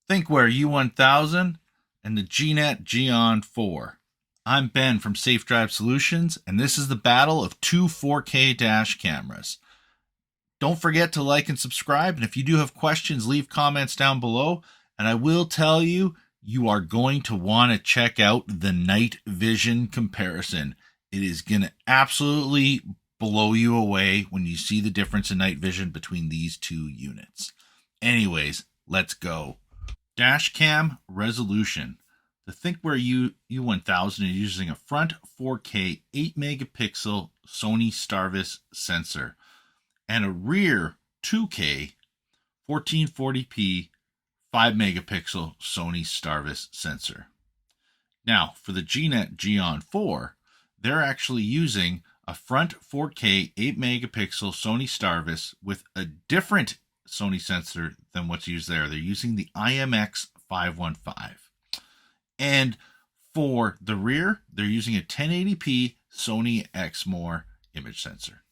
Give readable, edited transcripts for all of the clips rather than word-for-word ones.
Thinkware U1000 and the GNET G-ON4. I'm Ben from Safe Drive Solutions, and this is the battle of two 4K dash cameras. Don't forget to like and subscribe, and if you do have questions, leave comments down below. And I will tell you, you are going to want to check out the night vision comparison. It is going to absolutely blow you away when you see the difference in night vision between these two units. Anyways, let's go. Dashcam resolution. The Thinkware U1000 is using a front 4K 8 megapixel Sony Starvis sensor and a rear 2K 1440p 5 megapixel Sony Starvis sensor. Now, for the GNET G-ON4, they're actually using a front 4K 8 megapixel Sony Starvis with a different Sony sensor than what's used there. They're using the IMX515. And for the rear, they're using a 1080p Sony Exmor image sensor.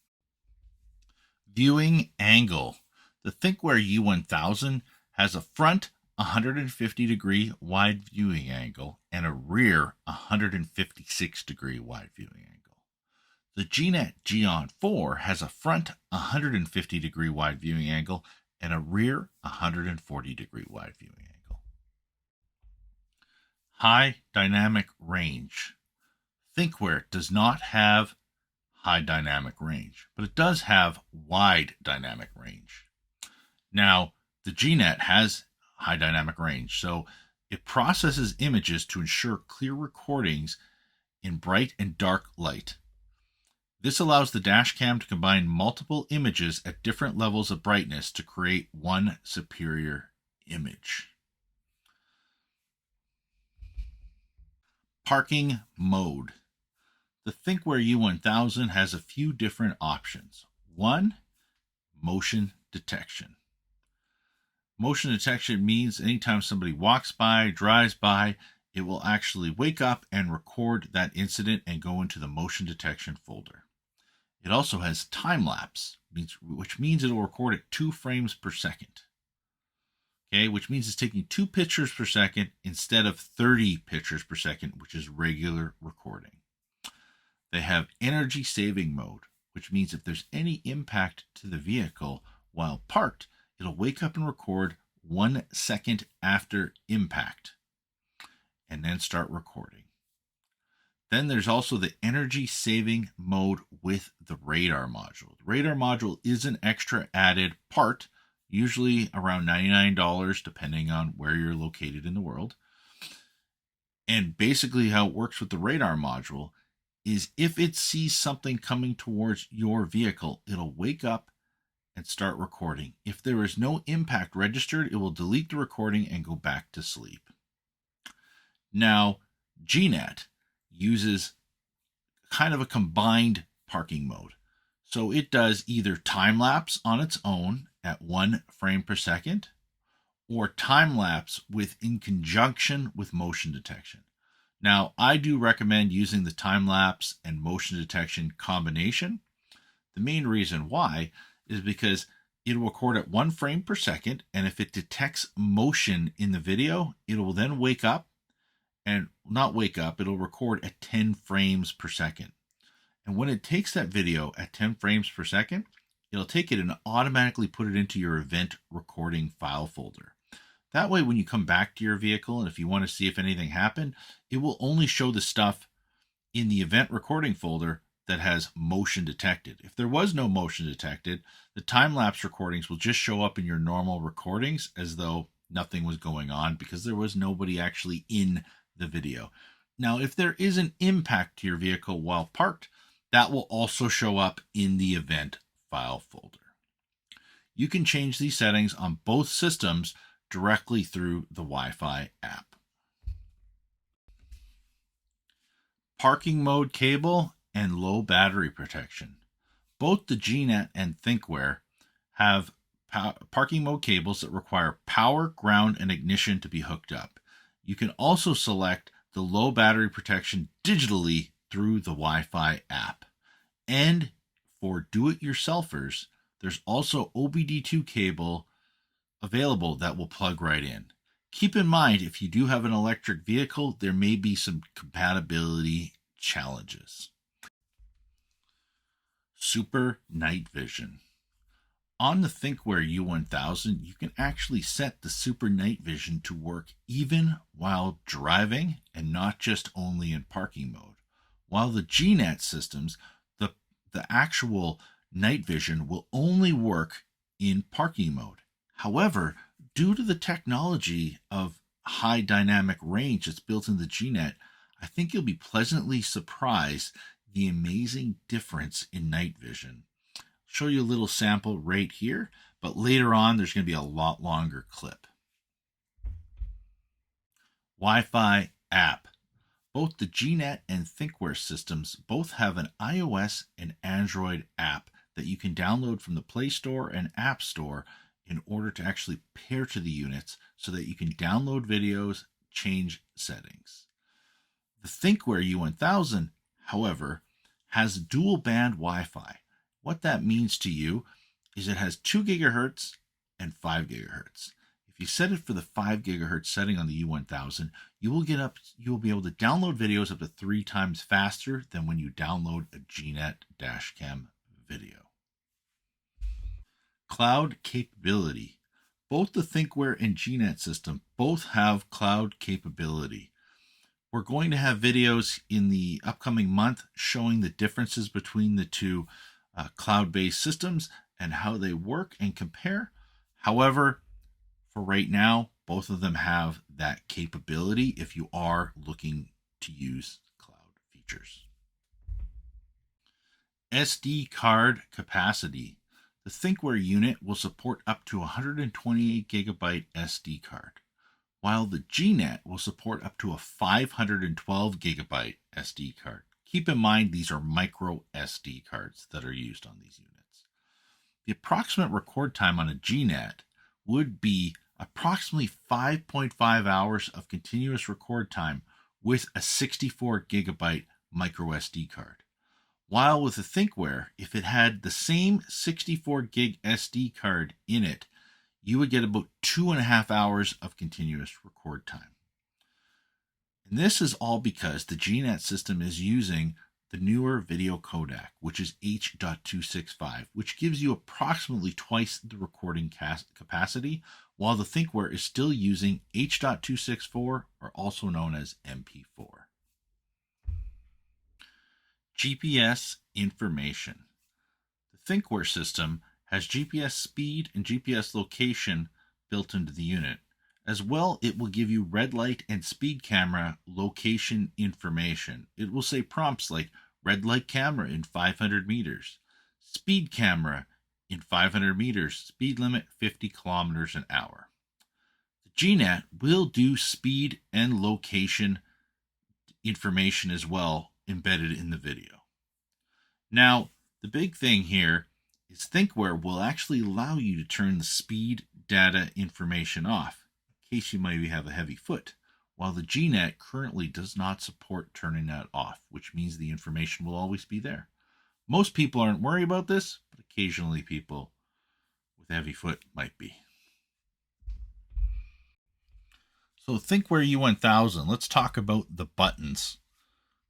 Viewing angle. The Thinkware U1000 has a front 150 degree wide viewing angle and a rear 156 degree wide viewing angle. The GNET G-ON4 has a front 150 degree wide viewing angle and a rear 140 degree wide viewing angle. High dynamic range. Thinkware does not have high dynamic range, but it does have wide dynamic range. Now, the GNET has high dynamic range, so it processes images to ensure clear recordings in bright and dark light. This allows the dashcam to combine multiple images at different levels of brightness to create one superior image. Parking mode. The Thinkware U1000 has a few different options. One, motion detection. Motion detection means anytime somebody walks by, drives by, it will actually wake up and record that incident and go into the motion detection folder. It also has time lapse, which means it will record at 2 frames per second. Okay, which means it's taking 2 pictures per second instead of 30 pictures per second, which is regular recording. They have energy saving mode, which means if there's any impact to the vehicle while parked, it'll wake up and record 1 second after impact and then start recording. Then there's also the energy saving mode with the radar module. The radar module is an extra added part, usually around $99 depending on where you're located in the world. And basically how it works with the radar module is if it sees something coming towards your vehicle, it'll wake up and start recording. If there is no impact registered, it will delete the recording and go back to sleep. Now, GNET uses kind of a combined parking mode. So it does either time lapse on its own at 1 frame per second or time lapse in conjunction with motion detection. Now, I do recommend using the time lapse and motion detection combination. The main reason why is because it will record at 1 frame per second, and if it detects motion in the video, it will then wake up and not wake up, it'll record at 10 frames per second. And when it takes that video at 10 frames per second, it'll take it and automatically put it into your event recording file folder. That way, when you come back to your vehicle and if you want to see if anything happened, it will only show the stuff in the event recording folder that has motion detected. If there was no motion detected, the time-lapse recordings will just show up in your normal recordings as though nothing was going on because there was nobody actually in the video. Now, if there is an impact to your vehicle while parked, that will also show up in the event file folder. You can change these settings on both systems directly through the Wi-Fi app. Parking mode cable and low battery protection. Both the GNET and Thinkware have parking mode cables that require power, ground, and ignition to be hooked up. You can also select the low battery protection digitally through the Wi-Fi app. And for do-it-yourselfers, there's also OBD2 cable available that will plug right in. Keep in mind, if you do have an electric vehicle, there may be some compatibility challenges. Super night vision. On the Thinkware U1000, you can actually set the super night vision to work even while driving and not just only in parking mode. While the GNET systems, the actual night vision will only work in parking mode. However, due to the technology of high dynamic range that's built in the GNET, I think you'll be pleasantly surprised the amazing difference in night vision. Show you a little sample right here, but later on there's going to be a lot longer clip. Wi-Fi app. Both the GNET and Thinkware systems both have an iOS and Android app that you can download from the Play Store and App Store in order to actually pair to the units so that you can download videos, change settings. The Thinkware U1000, however, has dual band Wi-Fi. What that means to you is it has 2 gigahertz and 5 gigahertz. If you set it for the 5 gigahertz setting on the U1000, you will be able to download videos up to 3 times faster than when you download a GNET dashcam video. Cloud capability. Both the Thinkware and GNET system both have cloud capability. We're going to have videos in the upcoming month showing the differences between the two cloud-based systems and how they work and compare. However, for right now, both of them have that capability if you are looking to use cloud features. SD card capacity. The Thinkware unit will support up to 128 gigabyte SD card, while the GNET will support up to a 512 gigabyte SD card. Keep in mind, these are micro SD cards that are used on these units. The approximate record time on a GNET would be approximately 5.5 hours of continuous record time with a 64 gigabyte micro SD card. While with the Thinkware, if it had the same 64 gig SD card in it, you would get about 2.5 hours of continuous record time. And this is all because the GNET system is using the newer video codec, which is H.265, which gives you approximately twice the recording capacity, while the Thinkware is still using H.264, or also known as MP4. GPS information. The Thinkware system has GPS speed and GPS location built into the unit. As well, it will give you red light and speed camera location information. It will say prompts like red light camera in 500 meters, speed camera in 500 meters, speed limit 50 kilometers an hour. The GNET will do speed and location information as well embedded in the video. Now, the big thing here is Thinkware will actually allow you to turn the speed data information off in case you maybe have a heavy foot, while the GNET currently does not support turning that off, which means the information will always be there. Most people aren't worried about this, but occasionally people with a heavy foot might be. So Thinkware U1000, let's talk about the buttons.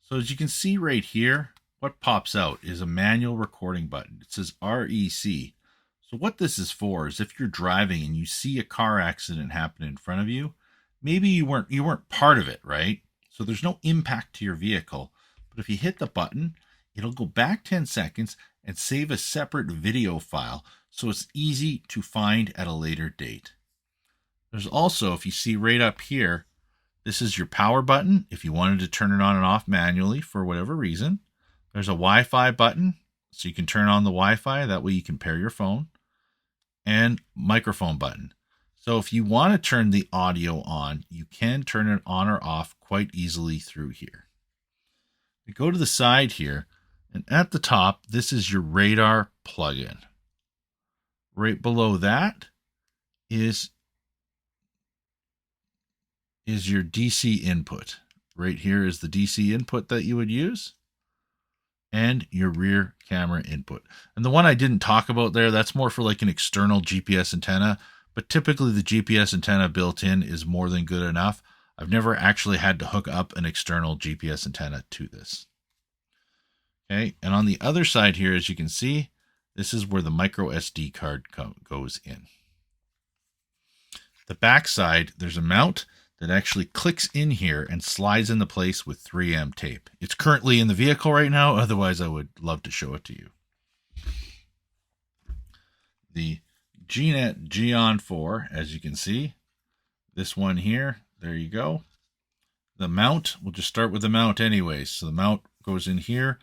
So as you can see right here, what pops out is a manual recording button. It says REC. So what this is for is if you're driving and you see a car accident happen in front of you, maybe you weren't part of it, right? So there's no impact to your vehicle. But if you hit the button, it'll go back 10 seconds and save a separate video file so it's easy to find at a later date. There's also, if you see right up here, this is your power button if you wanted to turn it on and off manually for whatever reason. There's a Wi-Fi button, so you can turn on the Wi-Fi. That way you can pair your phone. And microphone button. So if you want to turn the audio on, you can turn it on or off quite easily through here. We go to the side here, and at the top, this is your radar plugin. Right below that is your DC input. Right here is the DC input that you would use, and your rear camera input. And the one I didn't talk about there, that's more for like an external GPS antenna, but typically the GPS antenna built in is more than good enough. I've never actually had to hook up an external GPS antenna to this. Okay, and on the other side here, as you can see, this is where the micro SD card goes in. The back side, there's a mount that actually clicks in here and slides into place with 3M tape. It's currently in the vehicle right now, otherwise I would love to show it to you. The GNET G-ON4, as you can see, this one here, there you go. The mount, we'll just start with the mount anyways. So the mount goes in here,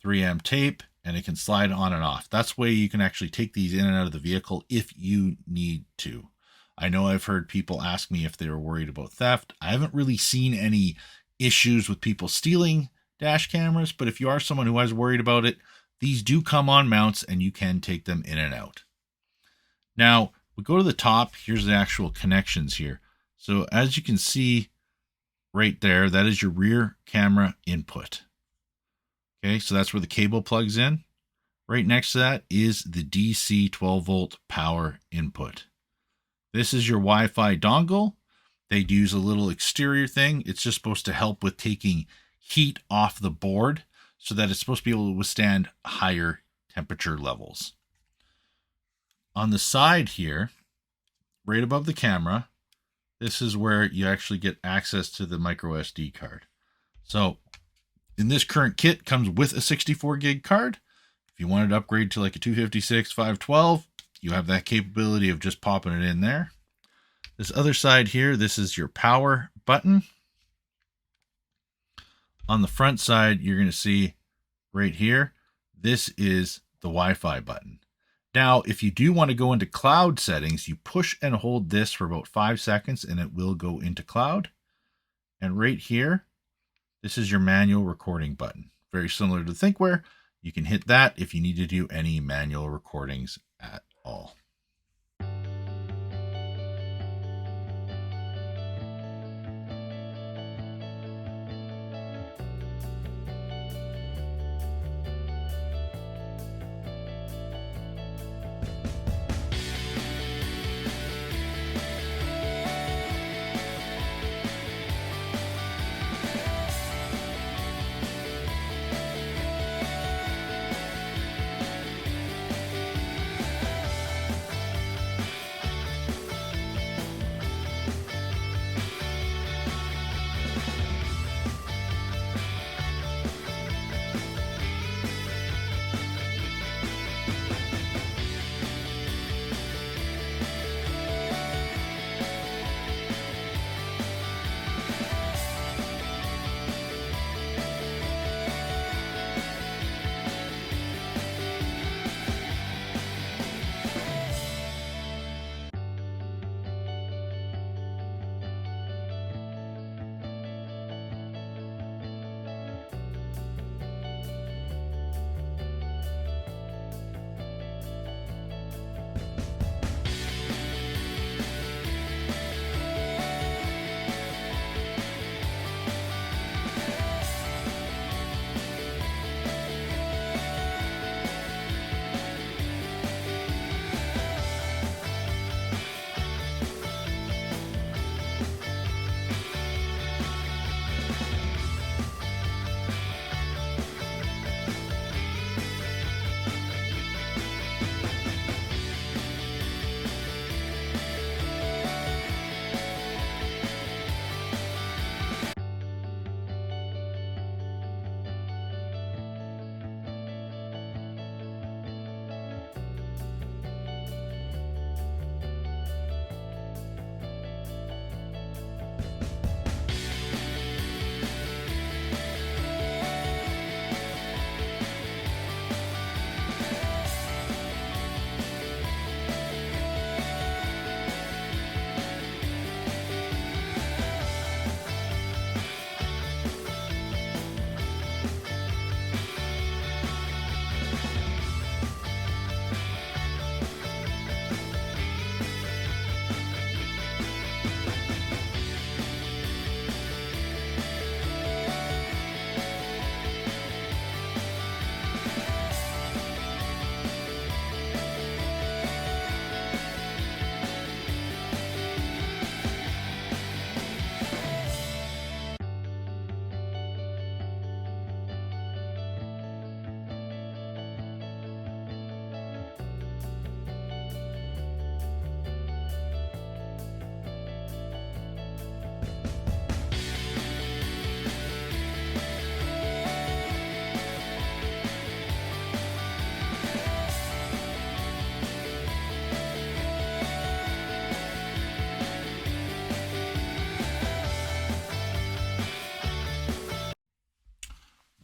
3M tape, and it can slide on and off. That's the way you can actually take these in and out of the vehicle if you need to. I know I've heard people ask me if they were worried about theft. I haven't really seen any issues with people stealing dash cameras, but if you are someone who is worried about it, these do come on mounts and you can take them in and out. Now, we go to the top. Here's the actual connections here. So as you can see right there, that is your rear camera input. Okay, so that's where the cable plugs in. Right next to that is the DC 12 volt power input. This is your Wi-Fi dongle. They use a little exterior thing. It's just supposed to help with taking heat off the board so that it's supposed to be able to withstand higher temperature levels. On the side here, right above the camera, this is where you actually get access to the micro SD card. So in this current kit, comes with a 64 gig card. If you wanted to upgrade to like a 256, 512, you have that capability of just popping it in there. This other side here, this is your power button. On the front side, you're going to see right here, this is the Wi-Fi button. Now, if you do want to go into cloud settings, you push and hold this for about 5 seconds and it will go into cloud. And right here, this is your manual recording button. Very similar to Thinkware. You can hit that if you need to do any manual recordings at all.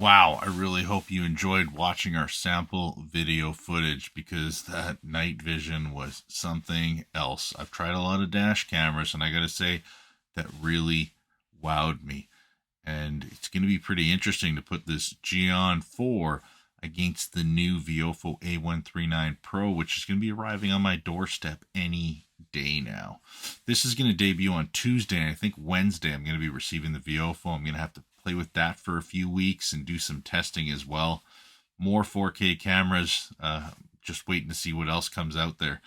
Wow, I really hope you enjoyed watching our sample video footage, because that night vision was something else. I've tried a lot of dash cameras, and I gotta say, that really wowed me. And it's going to be pretty interesting to put this G-ON4 against the new Viofo A139 Pro, which is going to be arriving on my doorstep any day now. This is going to debut on Tuesday, and I think Wednesday I'm going to be receiving the Viofo. I'm going to have to play with that for a few weeks and do some testing as well. More 4K cameras, just waiting to see what else comes out there.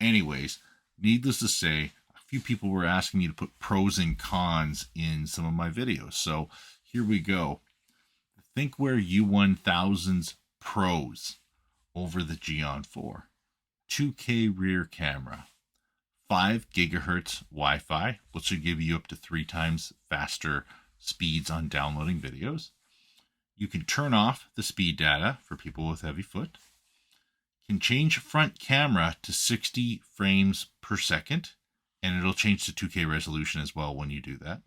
Anyways, needless to say, few people were asking me to put pros and cons in some of my videos. So here we go. The Thinkware U1000's pros over the G-ON4. 2K rear camera. 5 gigahertz Wi-Fi, which will give you up to 3 times faster speeds on downloading videos. You can turn off the speed data for people with heavy foot. Can change front camera to 60 frames per second. And it'll change to 2K resolution as well when you do that.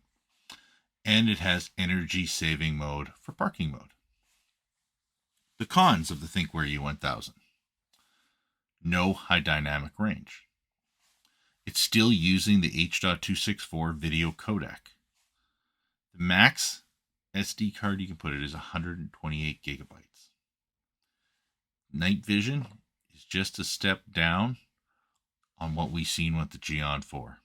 And it has energy saving mode for parking mode. The cons of the Thinkware U1000. No high dynamic range. It's still using the H.264 video codec. The max SD card you can put it is 128 gigabytes. Night vision is just a step down on what we've seen with the G-ON4.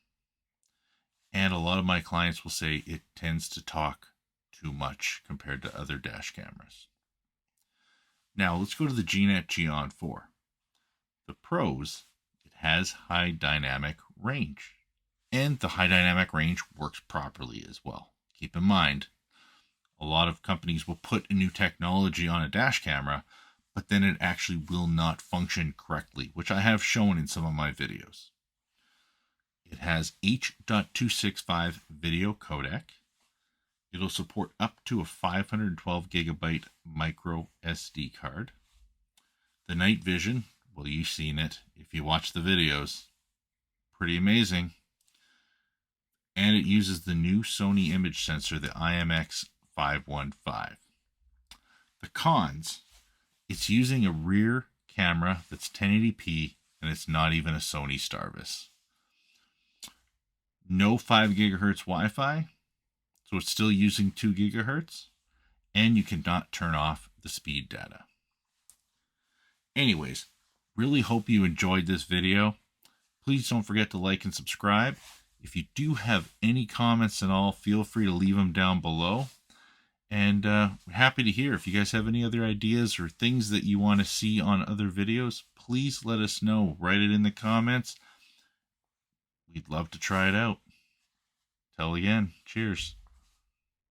And a lot of my clients will say it tends to talk too much compared to other dash cameras. Now let's go to the GNET G-ON4. The pros, it has high dynamic range. And the high dynamic range works properly as well. Keep in mind, a lot of companies will put a new technology on a dash camera, but then it actually will not function correctly, which I have shown in some of my videos. It has H.265 video codec. It'll support up to a 512 gigabyte micro SD card. The night vision, well, you've seen it if you watch the videos. Pretty amazing. And it uses the new Sony image sensor, the IMX515. The cons, it's using a rear camera that's 1080p, and it's not even a Sony Starvis. No 5 gigahertz Wi-Fi, so it's still using 2 gigahertz, and you cannot turn off the speed data. Anyways, really hope you enjoyed this video. Please don't forget to like and subscribe. If you do have any comments at all, feel free to leave them down below. And we're happy to hear. If you guys have any other ideas or things that you want to see on other videos, please let us know. Write it in the comments. We'd love to try it out. Till again, cheers.